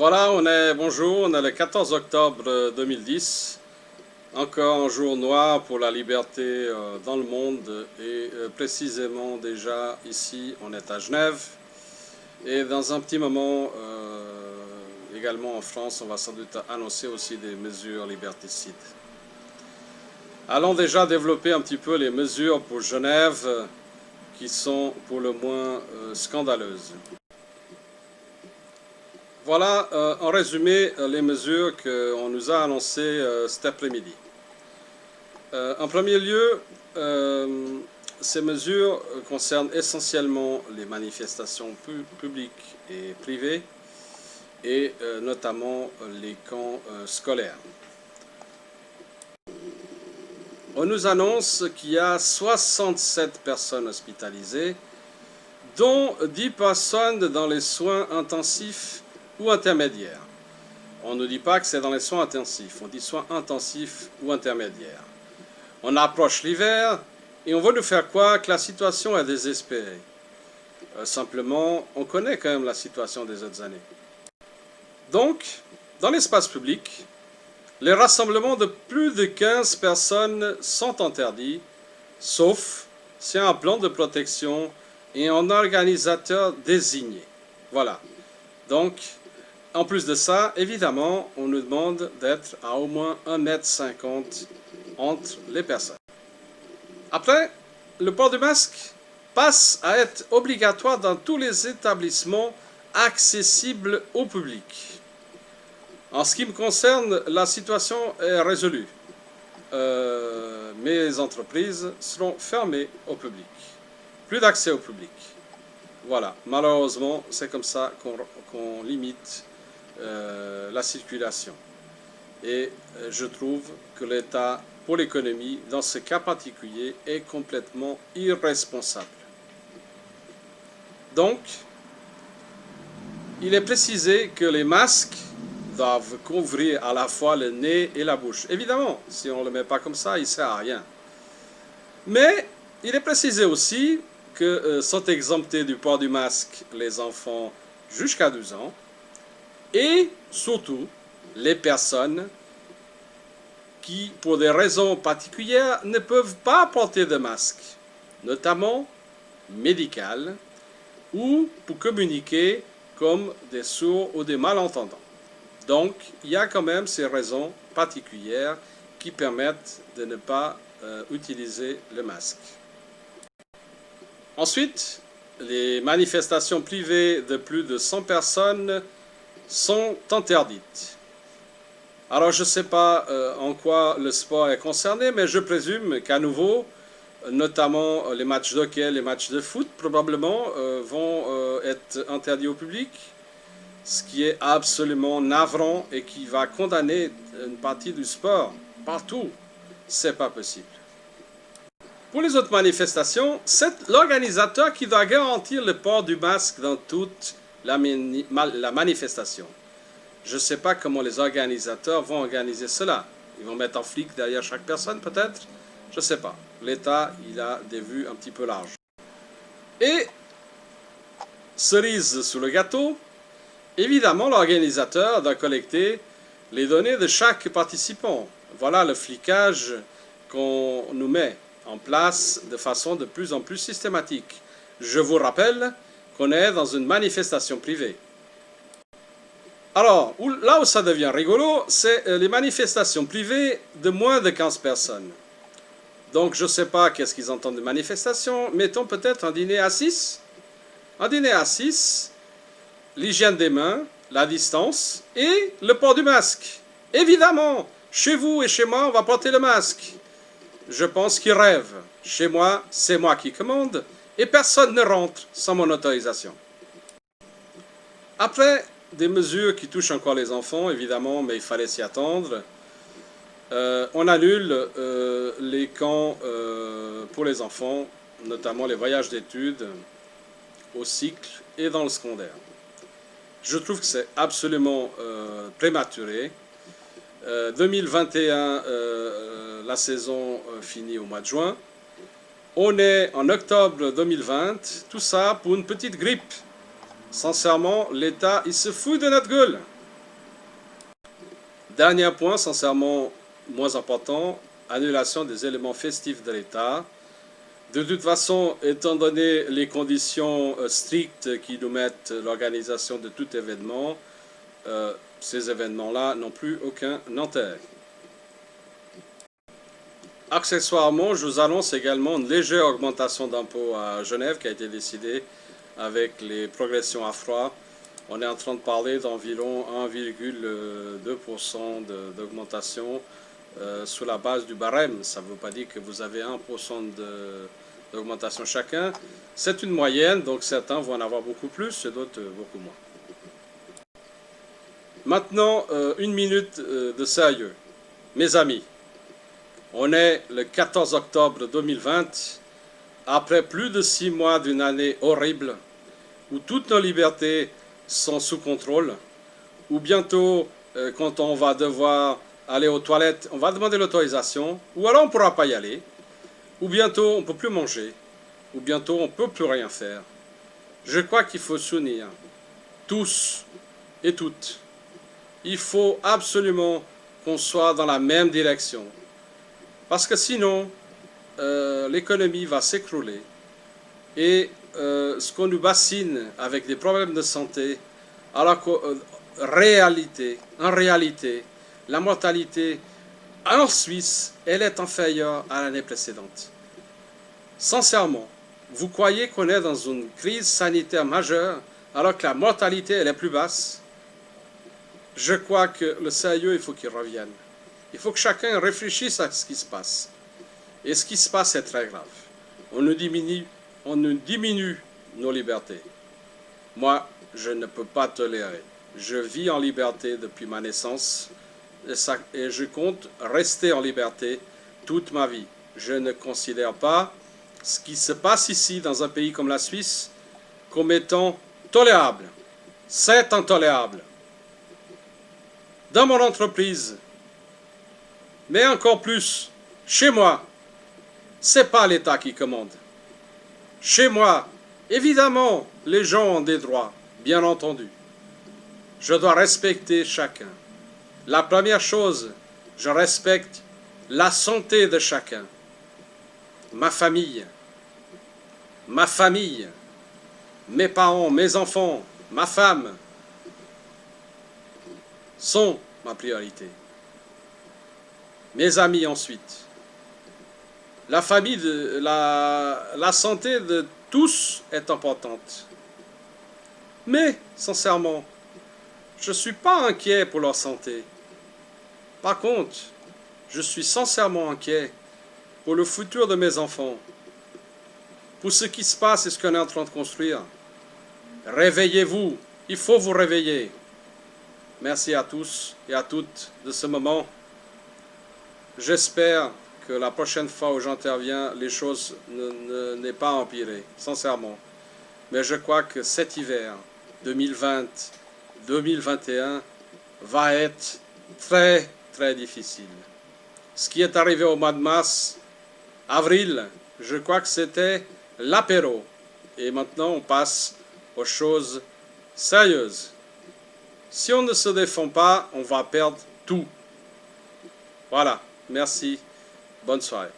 Voilà, bonjour, on est le 14 octobre 2010. Encore un jour noir pour la liberté dans le monde et précisément déjà ici on est à Genève. Et dans un petit moment, également en France, on va sans doute annoncer aussi des mesures liberticides. Allons déjà développer un petit peu les mesures pour Genève qui sont pour le moins scandaleuses. Voilà en résumé les mesures qu'on nous a annoncées cet après-midi. En premier lieu, ces mesures concernent essentiellement les manifestations publiques et privées et notamment les camps scolaires. On nous annonce qu'il y a 67 personnes hospitalisées, dont 10 personnes dans les soins intensifs ou intermédiaires. On ne dit pas que c'est dans les soins intensifs, on dit soins intensifs ou intermédiaires. On approche l'hiver et on veut nous faire croire que la situation est désespérée. Simplement, on connaît quand même la situation des autres années. Donc, dans l'espace public, les rassemblements de plus de 15 personnes sont interdits, sauf s'il y a un plan de protection et un organisateur désigné. Voilà. Donc, en plus de ça, évidemment, on nous demande d'être à au moins 1,50 m entre les personnes. Après, le port du masque passe à être obligatoire dans tous les établissements accessibles au public. En ce qui me concerne, la situation est résolue. Mes entreprises seront fermées au public. Plus d'accès au public. Voilà, malheureusement, c'est comme ça qu'on limite la circulation. Et je trouve que l'État, pour l'économie, dans ce cas particulier, est complètement irresponsable. Donc, il est précisé que les masques doivent couvrir à la fois le nez et la bouche. Évidemment, si on ne le met pas comme ça, il ne sert à rien. Mais il est précisé aussi que sont exemptés du port du masque les enfants jusqu'à 12 ans et surtout les personnes qui, pour des raisons particulières, ne peuvent pas porter de masque, notamment médicales ou pour communiquer comme des sourds ou des malentendants. Donc, il y a quand même ces raisons particulières qui permettent de ne pas utiliser le masque. Ensuite, les manifestations privées de plus de 100 personnes sont interdites. Alors, je ne sais pas en quoi le sport est concerné, mais je présume qu'à nouveau, notamment les matchs d'hockey, les matchs de foot, probablement, vont être interdits au public, ce qui est absolument navrant et qui va condamner une partie du sport partout. C'est pas possible. Pour les autres manifestations, c'est l'organisateur qui doit garantir le port du masque dans toute la manifestation. Je ne sais pas comment les organisateurs vont organiser cela. Ils vont mettre un flic derrière chaque personne, peut-être? Je ne sais pas. L'État, il a des vues un petit peu larges. Et, cerise sur le gâteau, évidemment, l'organisateur doit collecter les données de chaque participant. Voilà le flicage qu'on nous met en place de façon de plus en plus systématique. Je vous rappelle qu'on est dans une manifestation privée. Alors, là où ça devient rigolo, c'est les manifestations privées de moins de 15 personnes. Donc, je ne sais pas qu'est-ce qu'ils entendent de manifestation. Mettons peut-être un dîner à 6. Un dîner à 6, l'hygiène des mains, la distance et le port du masque. Évidemment, chez vous et chez moi, on va porter le masque. Je pense qu'ils rêvent. Chez moi, c'est moi qui commande et personne ne rentre sans mon autorisation. Après, des mesures qui touchent encore les enfants, évidemment, mais il fallait s'y attendre. On annule les camps pour les enfants, notamment les voyages d'études au cycle et dans le secondaire. Je trouve que c'est absolument prématuré. 2021, la saison finit au mois de juin. On est en octobre 2020, tout ça pour une petite grippe. Sincèrement, l'État, il se fout de notre gueule. Dernier point, sincèrement moins important, annulation des éléments festifs de l'État. De toute façon, étant donné les conditions strictes qui nous mettent l'organisation de tout événement, ces événements-là n'ont plus aucun intérêt. Accessoirement, je vous annonce également une légère augmentation d'impôts à Genève qui a été décidée avec les progressions à froid. On est en train de parler d'environ 1,2% d'augmentation sur la base du barème. Ça ne veut pas dire que vous avez 1% d'augmentation chacun. C'est une moyenne, donc certains vont en avoir beaucoup plus et d'autres beaucoup moins. Maintenant, une minute de sérieux. Mes amis, on est le 14 octobre 2020, après plus de 6 mois d'une année horrible, où toutes nos libertés sont sous contrôle, où bientôt, quand on va devoir aller aux toilettes, on va demander l'autorisation, ou alors on ne pourra pas y aller, ou bientôt on ne peut plus manger, ou bientôt on ne peut plus rien faire. Je crois qu'il faut s'unir, tous et toutes. Il faut absolument qu'on soit dans la même direction, parce que sinon, l'économie va s'écrouler, et ce qu'on nous bassine avec des problèmes de santé, alors qu'en réalité, la mortalité en Suisse, elle est inférieure à l'année précédente. Sincèrement, vous croyez qu'on est dans une crise sanitaire majeure, alors que la mortalité, elle est plus basse? Je crois que le sérieux, il faut qu'il revienne. Il faut que chacun réfléchisse à ce qui se passe. Et ce qui se passe est très grave. On nous diminue nos libertés. Moi, je ne peux pas tolérer. Je vis en liberté depuis ma naissance et je compte rester en liberté toute ma vie. Je ne considère pas ce qui se passe ici dans un pays comme la Suisse comme étant tolérable. C'est intolérable. Dans mon entreprise, mais encore plus, chez moi, c'est pas l'État qui commande. Chez moi, évidemment, les gens ont des droits, bien entendu. Je dois respecter chacun. La première chose, je respecte la santé de chacun. Ma famille, mes parents, mes enfants, ma femme sont ma priorité. Mes amis ensuite. La famille, la santé de tous est importante. Mais, sincèrement, je ne suis pas inquiet pour leur santé. Par contre, je suis sincèrement inquiet pour le futur de mes enfants, pour ce qui se passe et ce qu'on est en train de construire. Réveillez-vous, il faut vous réveiller. Merci à tous et à toutes de ce moment. J'espère que la prochaine fois où j'interviens, les choses n'aient pas empiré, sincèrement. Mais je crois que cet hiver 2020-2021 va être très, très difficile. Ce qui est arrivé au mois de mars, avril, je crois que c'était l'apéro. Et maintenant, on passe aux choses sérieuses. Si on ne se défend pas, on va perdre tout. Voilà, merci, bonne soirée.